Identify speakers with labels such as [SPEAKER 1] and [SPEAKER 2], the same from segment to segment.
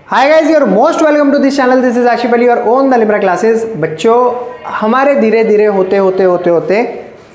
[SPEAKER 1] Hi guys, you're most welcome to this channel. This is Asif Ali और on the Limra classes. बच्चों, हमारे धीरे धीरे होते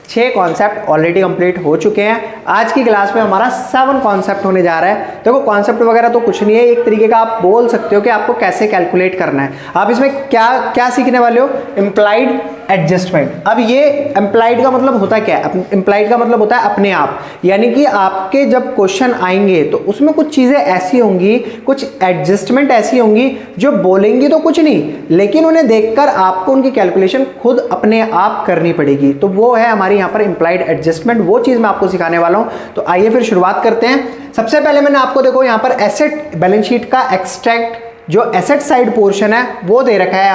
[SPEAKER 1] 6 कॉन्सेप्ट ऑलरेडी कंप्लीट हो चुके हैं। आज की क्लास में हमारा 7 कॉन्सेप्ट होने जा रहा है। देखो, कॉन्सेप्ट वगैरह तो कुछ नहीं है, एक तरीके का आप बोल सकते हो कि आपको कैसे कैलकुलेट करना है। आप इसमें क्या क्या सीखने वाले हो? Implied adjustment. अब ये इम्प्लाइड का मतलब होता क्या है? इम्प्लाइड का मतलब होता है अपने आप, यानी कि आपके जब क्वेश्चन आएंगे तो उसमें कुछ चीज़ें ऐसी होंगी, कुछ एडजस्टमेंट ऐसी होंगी जो बोलेंगी तो कुछ नहीं, लेकिन उन्हें देखकर आपको उनकी कैलकुलेशन खुद अपने आप करनी पड़ेगी। तो वो है हमारी यहाँ पर इम्प्लाइड एडजस्टमेंट, वो चीज़ मैं आपको सिखाने वाला हूँ। तो आइए फिर शुरुआत करते हैं। सबसे पहले मैंने आपको देखो यहाँ पर एसेट बैलेंस शीट का एक्सट्रैक्ट, जो एसेट साइड पोर्शन है वो दे रखा है।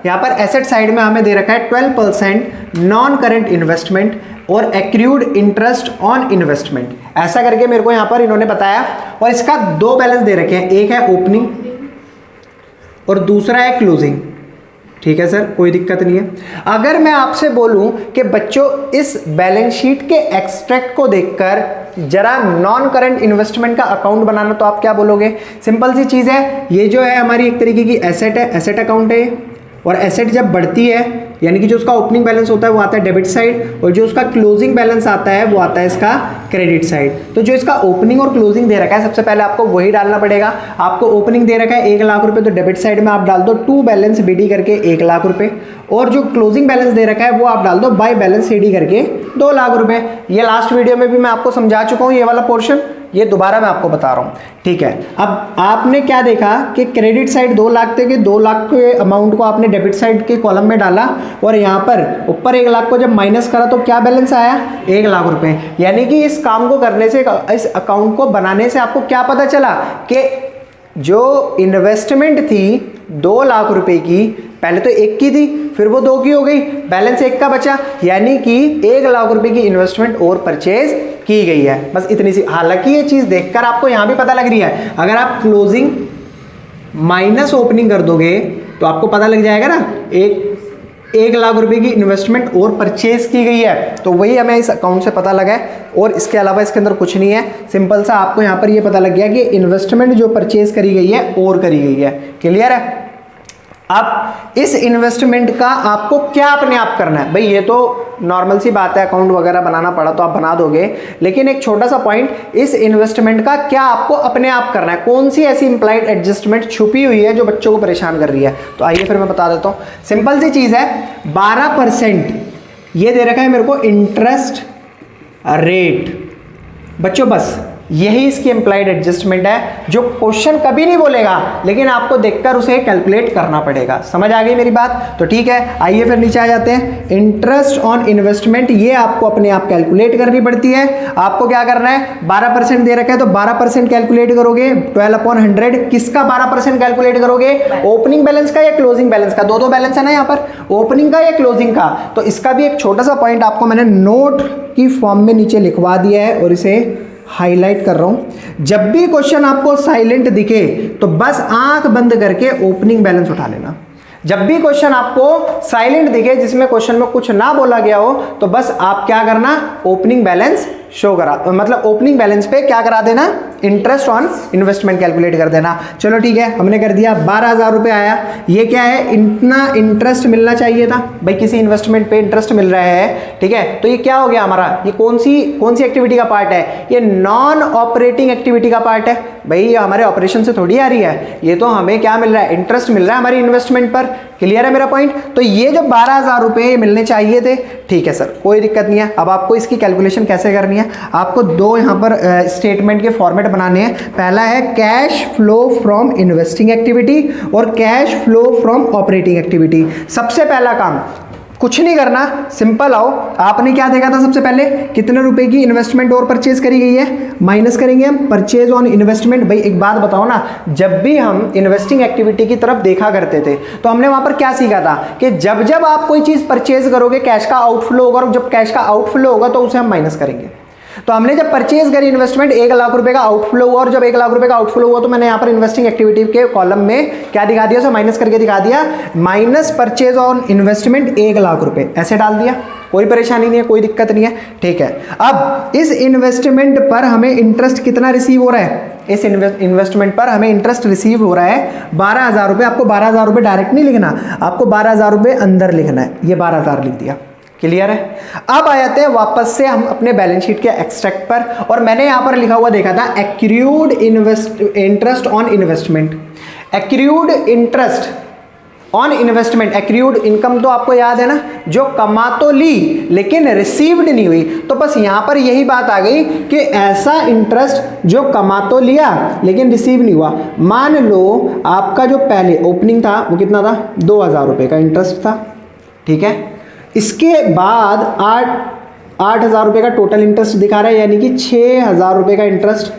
[SPEAKER 1] यहाँ पर एसेट साइड में हमें दे रखा है 12% नॉन करंट इन्वेस्टमेंट और एक्रूड इंटरेस्ट ऑन इन्वेस्टमेंट, ऐसा करके मेरे को यहाँ पर इन्होंने बताया। और इसका 2 बैलेंस दे रखे हैं, एक है ओपनिंग और दूसरा है क्लोजिंग। ठीक है सर, कोई दिक्कत नहीं है। अगर मैं आपसे बोलूं कि बच्चों इस बैलेंस शीट के एक्सट्रैक्ट को देखकर जरा नॉन करंट इन्वेस्टमेंट का अकाउंट बनाना, तो आप क्या बोलोगे? सिंपल सी चीज़ है, ये जो है हमारी एक तरीके की एसेट है, एसेट अकाउंट है। और एसेट जब बढ़ती है, यानी कि जो उसका ओपनिंग बैलेंस होता है वो आता है डेबिट साइड, और जो उसका क्लोजिंग बैलेंस आता है वो आता है इसका क्रेडिट साइड। तो जो इसका ओपनिंग और क्लोजिंग दे रखा है, सबसे पहले आपको वही डालना पड़ेगा। आपको ओपनिंग दे रखा है 1 लाख रुपए, तो डेबिट साइड में आप डाल दो टू बैलेंस बीडी करके 1 लाख रुपए, और जो क्लोजिंग बैलेंस दे रखा है वो आप डाल दो बाय बैलेंस सीडी करके 2 लाख रुपए। ये लास्ट वीडियो में भी मैं आपको समझा चुका हूँ, ये वाला पोर्शन, ये दोबारा मैं आपको बता रहा हूँ। ठीक है, अब आपने क्या देखा कि क्रेडिट साइड 2 लाख थे, कि 2 लाख के अमाउंट को आपने डेबिट साइड के कॉलम में डाला, और यहाँ पर ऊपर 1 लाख को जब माइनस करा तो क्या बैलेंस आया? 1 लाख रुपए। यानी कि इस काम को करने से, इस अकाउंट को बनाने से आपको क्या पता चला कि जो इन्वेस्टमेंट थी 2 लाख रुपए की, पहले तो 1 की थी, फिर वो 2 की हो गई, बैलेंस 1 का बचा, यानी कि 1 लाख रुपए की इन्वेस्टमेंट और परचेज की गई है। बस इतनी सी। हालांकि ये चीज़ देखकर आपको यहाँ भी पता लग रही है, अगर आप क्लोजिंग माइनस ओपनिंग कर दोगे तो आपको पता लग जाएगा ना, 1 लाख रुपए की इन्वेस्टमेंट और परचेज की गई है। तो वही हमें इस अकाउंट से पता लगा है, और इसके अलावा इसके अंदर कुछ नहीं है। सिंपल सा आपको यहाँ पर ये पता लग गया कि इन्वेस्टमेंट जो परचेज करी गई है और करी गई है। क्लियर है? अब इस इन्वेस्टमेंट का आपको क्या अपने आप करना है? भाई ये तो नॉर्मल सी बात है, अकाउंट वगैरह बनाना पड़ा तो आप बना दोगे, लेकिन एक छोटा सा पॉइंट, इस इन्वेस्टमेंट का क्या आपको अपने आप करना है? कौन सी ऐसी इम्प्लाइड एडजस्टमेंट छुपी हुई है जो बच्चों को परेशान कर रही है? तो आइए फिर मैं बता देता हूँ। सिंपल सी चीज़ है, 12% ये दे रखा है मेरे को इंटरेस्ट रेट। बच्चों बस यही इसकी इम्प्लाइड एडजस्टमेंट है, जो क्वेश्चन कभी नहीं बोलेगा, लेकिन आपको देखकर उसे कैलकुलेट करना पड़ेगा। समझ आ गई मेरी बात? तो ठीक है, आइए फिर नीचे आ जाते हैं। इंटरेस्ट ऑन इन्वेस्टमेंट, ये आपको अपने आप कैलकुलेट करनी पड़ती है। आपको क्या करना है? 12% दे रखा है तो 12% कैलकुलेट करोगे, 12/100। किसका 12% कैलकुलेट करोगे? ओपनिंग बैलेंस का या क्लोजिंग बैलेंस का? 2 बैलेंस है ना यहाँ पर, ओपनिंग का या क्लोजिंग का। तो इसका भी एक छोटा सा पॉइंट आपको मैंने नोट की फॉर्म में नीचे लिखवा दिया है, और इसे हाईलाइट कर रहा हूं। जब भी क्वेश्चन आपको साइलेंट दिखे तो बस आंख बंद करके ओपनिंग बैलेंस उठा लेना। जब भी क्वेश्चन आपको साइलेंट दिखे, जिसमें क्वेश्चन में कुछ ना बोला गया हो, तो बस आप क्या करना? ओपनिंग बैलेंस शो करा, मतलब ओपनिंग बैलेंस पे क्या करा देना? इंटरेस्ट ऑन इन्वेस्टमेंट कैलकुलेट कर देना। चलो ठीक है, हमने कर दिया। 12,000 रुपये आया। ये क्या है? इतना इंटरेस्ट मिलना चाहिए था भाई, किसी इन्वेस्टमेंट पे इंटरेस्ट मिल रहा है। ठीक है, तो ये क्या हो गया हमारा? ये कौन सी एक्टिविटी का पार्ट है? ये नॉन ऑपरेटिंग एक्टिविटी का पार्ट है। भाई ये हमारे ऑपरेशन से थोड़ी आ रही है, ये तो हमें क्या मिल रहा है? इंटरेस्ट मिल रहा है हमारी इन्वेस्टमेंट पर। क्लियर है मेरा पॉइंट? तो ये जो 12,000 रुपये मिलने चाहिए थे, ठीक है सर, कोई दिक्कत नहीं है। अब आपको इसकी कैलकुलेशन कैसे करनी है? आपको 2 यहाँ पर स्टेटमेंट के फॉर्मेट बनाने हैं। पहला है cash flow from investing activity और cash flow from operating activity. सबसे पहला काम, कुछ नहीं करना, सिंपल आओ। आपने क्या देखा था? सबसे पहले कितने रुपए की इन्वेस्टमेंट और परचेज करी गई है, माइनस करेंगे हम परचेज ऑन इन्वेस्टमेंट। भाई एक बात बताओ ना, जब भी हम इन्वेस्टिंग एक्टिविटी की तरफ देखा करते थे तो हमने वहां पर क्या सीखा था कि जब जब आप कोई चीज परचेज करोगे कैश का आउटफ्लो होगा, और जब कैश का आउटफ्लो होगा तो उसे हम माइनस करेंगे। तो हमने जब परचेज करी इन्वेस्टमेंट, 1 लाख रुपए का आउटफ्लो हुआ, और जब 1 लाख रुपए का आउटफ्लो हुआ तो मैंने यहाँ पर इन्वेस्टिंग एक्टिविटी के कॉलम में क्या दिखा दिया? उसे माइनस करके दिखा दिया, minus purchase on investment 1 lakh रुपए, ऐसे डाल दिया। कोई परेशानी नहीं है, कोई दिक्कत नहीं है, ठीक है। अब इस इन्वेस्टमेंट पर हमें इंटरेस्ट कितना रिसीव हो रहा है, इस इन्वेस्टमेंट पर हमें इंटरेस्ट रिसीव हो रहा है 12,000 रुपये। आपको 12,000 रुपये डायरेक्ट नहीं लिखना, आपको 12,000 रुपये अंदर लिखना है, ये 12,000 लिख दिया, क्लियर है। अब आ जाते हैं वापस से हम अपने बैलेंस शीट के एक्सट्रैक्ट पर, और मैंने यहां पर लिखा हुआ देखा था accrued interest on investment, accrued interest on investment. Accrued income तो आपको याद है ना, जो कमा तो ली लेकिन रिसीव्ड नहीं हुई, तो बस यहां पर यही बात आ गई कि ऐसा इंटरेस्ट जो कमा तो लिया लेकिन रिसीव नहीं हुआ। मान लो आपका जो पहले ओपनिंग था वो कितना था, 2,000 रुपये का इंटरेस्ट था, ठीक है। इसके बाद 8,000 रुपये का टोटल इंटरेस्ट दिखा रहा है, यानी कि 6,000 रुपये का इंटरेस्ट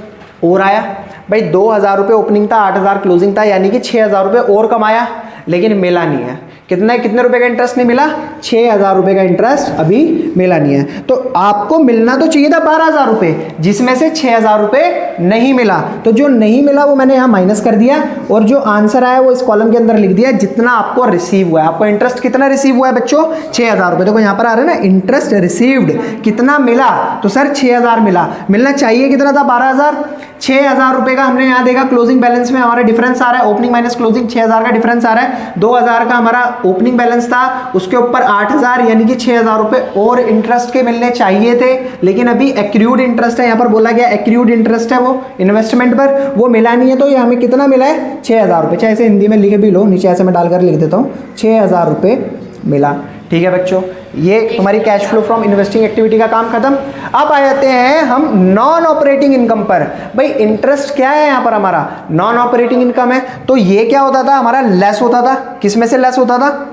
[SPEAKER 1] और आया। भाई 2,000 रुपये ओपनिंग था, 8,000 क्लोजिंग था, यानी कि 6,000 रुपये और कमाया, लेकिन मिला नहीं है। कितने रुपए का इंटरेस्ट नहीं मिला, 6,000 रुपये का इंटरेस्ट अभी मिला नहीं है। तो आपको मिलना तो चाहिए था 12,000 रुपये, जिसमें से 6,000 रुपये नहीं मिला। तो जो नहीं मिला वो मैंने यहाँ माइनस कर दिया, और जो आंसर आया वो इस कॉलम के अंदर लिख दिया जितना आपको रिसीव हुआ है। आपको इंटरेस्ट कितना रिसीव हुआ है बच्चों, 6,000 रुपये। देखो यहाँ पर आ रहा है ना, इंटरेस्ट रिसीव्ड कितना मिला, तो सर 6,000 मिला। मिलना चाहिए कितना था, 12,000। 6,000 रुपये का हमने यहाँ देखा क्लोजिंग बैलेंस में हमारा डिफरेंस आ रहा है, ओपनिंग माइनस क्लोजिंग 6,000 का डिफरेंस आ रहा है। 2,000 का हमारा ओपनिंग बैलेंस था, उसके ऊपर 8,000 यानी कि 6,000 रुपये और इंटरेस्ट के मिलने चाहिए थे, लेकिन अभी एक्रूड इंटरेस्ट है, यहाँ पर बोला गया एक्रूड इंटरेस्ट है वो इन्वेस्टमेंट पर, वो मिला नहीं है। तो ये हमें कितना मिला है, 6,000 रुपये। चाहे इसे हिंदी में लिखे भी लो, नीचे ऐसे मैं डालकर लिख देता हूँ, 6,000 रुपये मिला, ठीक है बच्चों। ये तुम्हारी cash flow from investing activity का काम खत्म। अब आ जाते हैं हम नॉन ऑपरेटिंग इनकम पर। भाई इंटरेस्ट क्या है यहाँ पर, हमारा नॉन ऑपरेटिंग इनकम है, तो ये क्या होता था, हमारा लेस होता था। किस में से लेस होता था,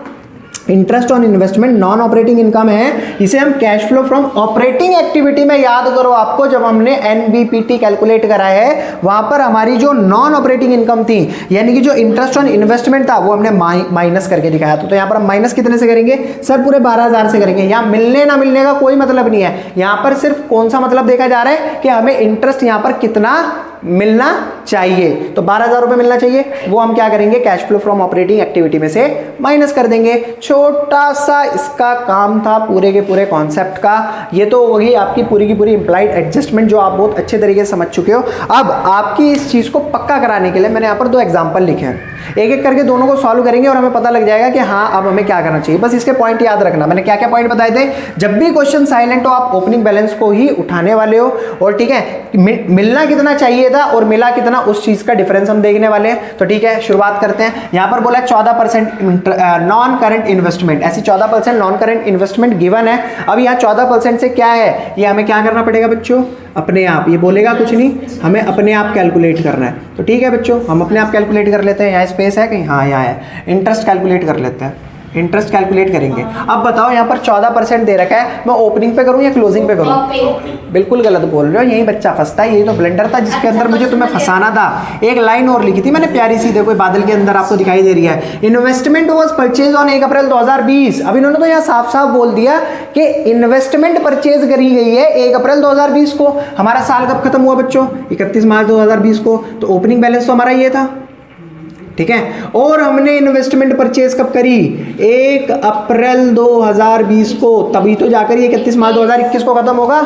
[SPEAKER 1] interest on investment non operating income है, इसे हम cash flow from operating activity में, याद करो आपको जब हमने एनबीपीटी कैलकुलेट करा है वहां पर हमारी जो नॉन ऑपरेटिंग इनकम थी, यानी कि जो इंटरेस्ट ऑन इन्वेस्टमेंट था, वो हमने माइनस करके दिखाया था। तो यहाँ पर हम माइनस कितने से करेंगे सर, पूरे 12,000 से करेंगे। यहाँ मिलने ना मिलने का कोई मतलब नहीं है, यहाँ पर सिर्फ कौन सा मतलब देखा जा रहा है कि हमें इंटरेस्ट यहाँ पर कितना मिलना चाहिए। तो 12,000 रुपये मिलना चाहिए, वो हम क्या करेंगे, cash flow from operating activity में से माइनस कर देंगे। छोटा सा इसका काम था पूरे के पूरे कॉन्सेप्ट का। ये तो वही आपकी पूरी की पूरी इंप्लाइड एडजस्टमेंट जो आप बहुत अच्छे तरीके से समझ चुके हो। अब आपकी इस चीज़ को पक्का कराने के लिए मैंने यहाँ पर 2 एग्जाम्पल लिखे हैं, एक एक करके दोनों को सॉल्व करेंगे और हमें पता लग जाएगा कि हाँ अब हमें क्या करना चाहिए। बस इसके पॉइंट याद रखना, मैंने क्या क्या पॉइंट बताए थे। जब भी क्वेश्चन साइलेंट हो आप ओपनिंग बैलेंस को ही उठाने वाले हो, और ठीक है मिलना कितना चाहिए था और मिला कितना, उस चीज का डिफरेंस हम देखने वाले हैं। तो ठीक है शुरुआत करते हैं। यहां पर बोला 14% नॉन करंट इन्वेस्टमेंट, ऐसी 14% नॉन करंट इन्वेस्टमेंट गिवन है। अब यहाँ 14% से क्या है, ये हमें क्या करना पड़ेगा बच्चों, अपने आप, ये बोलेगा कुछ नहीं, हमें अपने आप कैलकुलेट करना है। तो ठीक है बच्चों हम अपने आप कैलकुलेट कर लेते हैं। यहाँ स्पेस है कहीं, हाँ यहाँ है, इंटरेस्ट कैलकुलेट कर लेते हैं, इंटरेस्ट कैलकुलेट करेंगे। अब बताओ यहाँ पर 14% दे रखा है, मैं ओपनिंग पे करूँ या क्लोजिंग पे करूँ, बिल्कुल गलत बोल रहे हो, यही बच्चा फंसता है, यही तो ब्लेंडर था जिसके अंदर मुझे तुम्हें फंसाना था। एक लाइन और लिखी थी मैंने प्यारी सी, देखो बादल के अंदर आपको दिखाई दे रही है, इन्वेस्टमेंट वाज परचेज ऑन 1 अप्रैल 2020। अब इन्होंने तो यहाँ साफ साफ बोल दिया कि इन्वेस्टमेंट परचेज करी गई है 1 अप्रैल 2020 को। हमारा साल कब खत्म हुआ बच्चों, 31 मार्च 2020 को। तो ओपनिंग बैलेंस तो हमारा ये था, ठीक है। और हमने इन्वेस्टमेंट परचेज कब करी, 1 अप्रैल 2020 को, तभी तो जाकर ये 31 मार्च 2021 को खत्म होगा।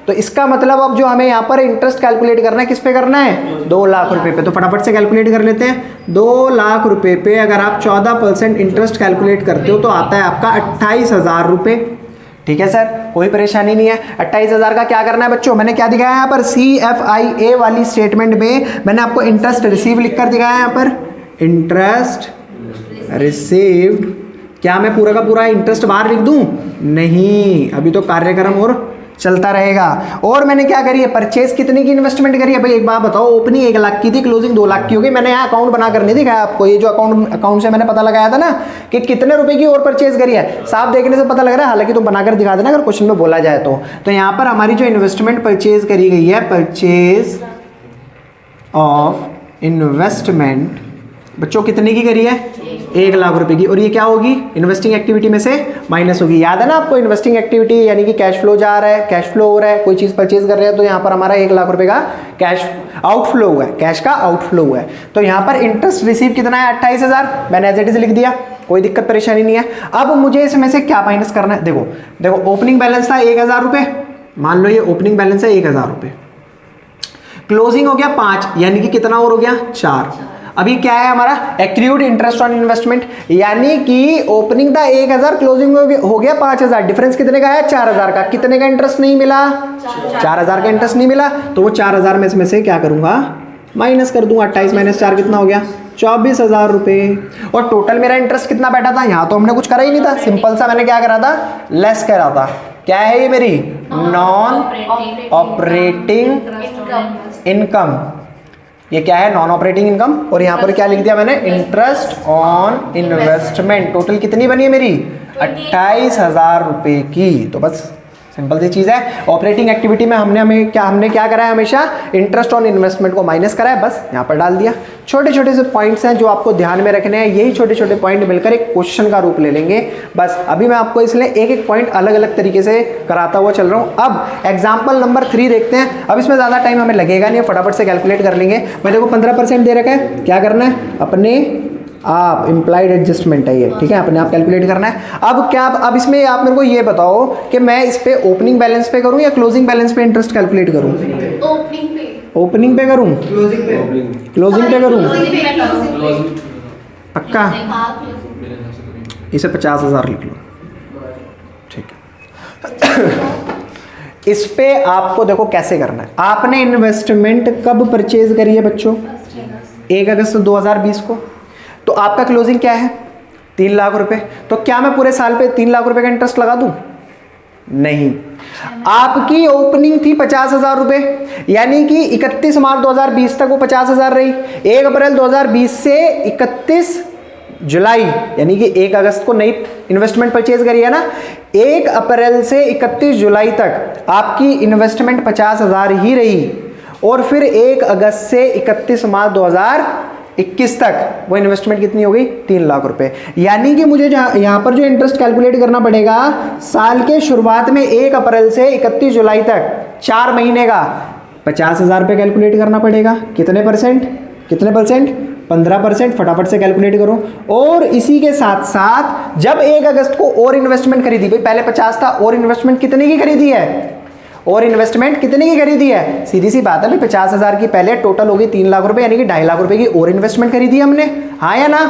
[SPEAKER 1] तो इसका मतलब अब जो हमें यहाँ पर इंटरेस्ट कैलकुलेट करना है, किस पे करना है, 2 लाख रुपए पे। तो फटाफट से कैलकुलेट कर लेते हैं। 2 लाख रुपए पे अगर आप 14% इंटरेस्ट कैलकुलेट करते हो तो आता है आपका 28,000 रुपये। ठीक है सर, कोई परेशानी नहीं है। 28,000 का क्या करना है बच्चों, मैंने क्या दिखाया यहाँ पर, CFIA वाली स्टेटमेंट में मैंने आपको इंटरेस्ट रिसीव लिखकर दिखाया है यहाँ पर, इंटरेस्ट रिसीव्ड। क्या मैं पूरा का पूरा इंटरेस्ट बाहर लिख दूं, नहीं, अभी तो कार्यक्रम और चलता रहेगा। और मैंने क्या करी है, परचेज कितने की इन्वेस्टमेंट करी है भाई, एक बात बताओ। ओपनिंग 1 लाख की थी, क्लोजिंग 2 लाख की होगी। मैंने यहाँ अकाउंट बना कर नहीं दिखाया आपको, ये जो अकाउंट से मैंने पता लगाया था ना कि कितने रुपए की और परचेज करी है, साफ देखने से पता लग रहा है। हालांकि तुम बनाकर दिखा देना अगर क्वेश्चन में बोला जाए तो यहाँ पर हमारी जो इन्वेस्टमेंट परचेज करी गई है, परचेज ऑफ इन्वेस्टमेंट बच्चों कितने की करी है, 1,00,000 रुपए की, और ये क्या होगी, इन्वेस्टिंग एक्टिविटी में से माइनस होगी। याद है ना आपको, इन्वेस्टिंग एक्टिविटी यानी कि कैश फ्लो जा रहा है, कैश फ्लो हो रहा है, कोई चीज परचेज कर रहे हैं, तो यहाँ पर हमारा 1,00,000 रुपए का कैश आउटफ्लो हुआ है, कैश का आउटफ्लो हुआ है। तो यहाँ पर इंटरेस्ट रिसीव कितना है, 28,000, मैंने एज इट इज लिख दिया, कोई दिक्कत परेशानी नहीं है। अब मुझे इसमें से क्या माइनस करना है, देखो देखो ओपनिंग बैलेंस था 1,000 रुपए, मान लो ये ओपनिंग बैलेंस है 1,000 रुपए, क्लोजिंग हो गया 5, यानी कि कितना और हो गया 4। अभी क्या है हमारा एक्रूड इंटरेस्ट ऑन इन्वेस्टमेंट, यानी कि ओपनिंग था 1,000, क्लोजिंग हो गया 5,000, डिफरेंस कितने का है 4,000 का। कितने का इंटरेस्ट नहीं मिला, 4,000 का इंटरेस्ट नहीं मिला, तो वो 4,000 में इसमें से क्या करूंगा, माइनस कर दूंगा। 28 माइनस 4 कितना हो गया, 24,000 रुपए। और टोटल मेरा इंटरेस्ट कितना बैठा था, यहाँ तो हमने कुछ करा ही नहीं था, सिंपल सा मैंने क्या करा था, लेस करा था। क्या है ये मेरी नॉन ऑपरेटिंग इनकम, ये क्या है नॉन ऑपरेटिंग इनकम, और यहाँ पर क्या लिख दिया मैंने, इंटरेस्ट ऑन इन्वेस्टमेंट। टोटल कितनी बनी है मेरी, 28,000 रुपए की। तो बस सिंपल सी चीज़ है, ऑपरेटिंग एक्टिविटी में हमने क्या करा है, हमेशा इंटरेस्ट ऑन इन्वेस्टमेंट को माइनस करा है, बस यहाँ पर डाल दिया। छोटे छोटे से पॉइंट्स हैं जो आपको ध्यान में रखने हैं, यही छोटे छोटे पॉइंट मिलकर एक क्वेश्चन का रूप ले लेंगे। बस अभी मैं आपको इसलिए एक एक पॉइंट अलग अलग तरीके से कराता हुआ चल रहा हूँ। अब एग्जाम्पल नंबर 3 देखते हैं। अब इसमें ज़्यादा टाइम हमें लगेगा नहीं, फटाफट से कैलकुलेट कर लेंगे। मैंने को 15% दे रखा है, क्या करना है, अपने आप इम्प्लाइड एडजस्टमेंट है ये, ठीक है, अपने आप कैलकुलेट करना है। अब इसमें आप मेरे को ये बताओ कि मैं इस पे ओपनिंग बैलेंस पे करूं या क्लोजिंग बैलेंस पे इंटरेस्ट कैलकुलेट करूं। ओपनिंग पे करूं, क्लोजिंग पे करूं, पक्का इसे 50,000 लिख लो, ठीक है। इस पे आपको देखो कैसे करना है। आपने इन्वेस्टमेंट कब परचेज करी है बच्चों, 1 अगस्त 2020 को, तो आपका क्लोजिंग क्या है 3,00,000 रुपए। तो क्या मैं पूरे साल पे 3,00,000 रुपए का इंटरेस्ट लगा दूं, नहीं। आपकी ओपनिंग थी 50,000 रुपए, यानी कि 31 मार्च 2020 तक वो 50,000 रही। 1 अप्रैल 2020 से 31 जुलाई यानी कि 1 अगस्त को नई इन्वेस्टमेंट परचेज करी है ना, 1 अप्रैल से 31 जुलाई तक आपकी इन्वेस्टमेंट 50,000 ही रही, और फिर 1 अगस्त से 31 मार्च 2021 तक वो इन्वेस्टमेंट कितनी हो गई, 3,00,000 रुपए। यानी कि मुझे यहाँ पर जो इंटरेस्ट कैलकुलेट करना पड़ेगा, साल के शुरुआत में 1 अप्रैल से 31 जुलाई तक 4 महीने का 50,000 रुपये कैलकुलेट करना पड़ेगा। कितने परसेंट, 15%। फटाफट से कैलकुलेट करो। और इसी के साथ साथ जब 1 अगस्त को और इन्वेस्टमेंट खरीदी, भाई पहले 50 था, और इन्वेस्टमेंट कितने की खरीदी है, और इन्वेस्टमेंट कितने की खरीदी है, सीधी सी बात है भाई 50,000 की पहले टोटल होगी 3,00,000 रुपए, यानी कि 2.5 लाख रुपए की और इन्वेस्टमेंट खरीदी हमने, हाँ या ना,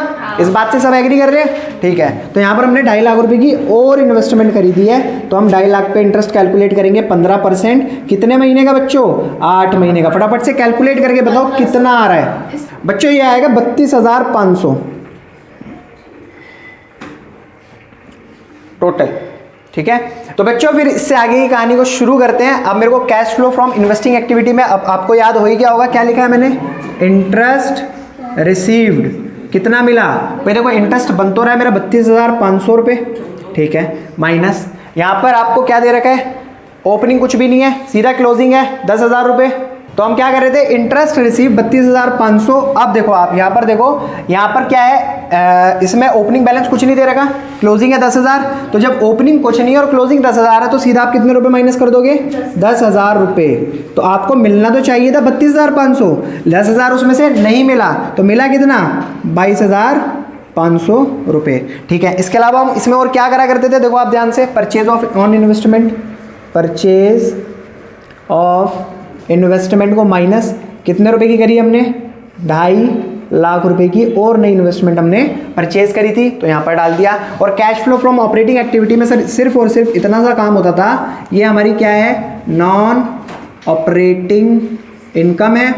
[SPEAKER 1] इस बात से सब एग्री कर रहे हैं, ठीक है। तो यहाँ पर हमने 2.5 लाख रुपए की और इन्वेस्टमेंट खरीदी है, तो हम 2.5 लाख पे इंटरेस्ट कैलकुलेट करेंगे 15%। कितने महीने का बच्चों, 8 महीने का। फटाफट से कैलकुलेट करके बताओ कितना आ रहा है बच्चों, ये आएगा 32,500 टोटल, ठीक है। तो बच्चों फिर इससे आगे की कहानी को शुरू करते हैं। अब मेरे को cash flow from investing activity में अब आपको याद हो ही क्या होगा, क्या लिखा है मैंने, इंटरेस्ट रिसीव्ड कितना मिला, भाई देखो इंटरेस्ट बन तो रहा है मेरा 32,500 रुपये, ठीक है, माइनस यहाँ पर आपको क्या दे रखा है, ओपनिंग कुछ भी नहीं है, सीधा क्लोजिंग है 10,000 रुपये। तो हम क्या कर रहे थे, इंटरेस्ट रिसीव 32,500। अब देखो आप यहाँ पर देखो, यहाँ पर क्या है, इसमें ओपनिंग बैलेंस कुछ नहीं दे रखा, क्लोजिंग है 10,000। तो जब ओपनिंग कुछ नहीं है और क्लोजिंग 10,000 है, तो सीधा आप कितने रुपए माइनस कर दोगे, 10,000 रुपए। तो आपको मिलना तो चाहिए था 32,500, 10,000 उसमें से नहीं मिला, तो मिला कितना, 22,500 रुपये, ठीक है। इसके अलावा हम इसमें और क्या करा करते थे, देखो आप ध्यान से, purchase of on investment, purchase of investment को माइनस कितने रुपए की करी हमने, 2.5 लाख रुपए की और नई इन्वेस्टमेंट हमने परचेज करी थी, तो यहाँ पर डाल दिया। और cash flow from operating activity में सिर्फ और सिर्फ इतना सा काम होता था, ये हमारी क्या है, नॉन ऑपरेटिंग इनकम है,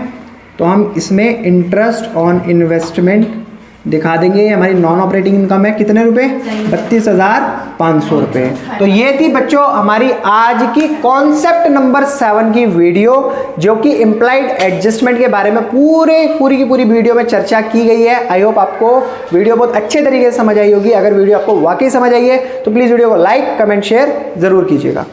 [SPEAKER 1] तो हम इसमें इंटरेस्ट ऑन इन्वेस्टमेंट दिखा देंगे। हमारी नॉन ऑपरेटिंग इनकम है कितने रुपए, 32,500 रुपये। तो ये थी बच्चों हमारी आज की कॉन्सेप्ट नंबर 7 की वीडियो, जो कि इम्प्लाइड एडजस्टमेंट के बारे में पूरी की पूरी वीडियो में चर्चा की गई है। आई होप आपको वीडियो बहुत अच्छे तरीके से समझ आई होगी। अगर वीडियो आपको वाकई समझ आई है तो प्लीज़ वीडियो को लाइक, कमेंट, शेयर जरूर कीजिएगा।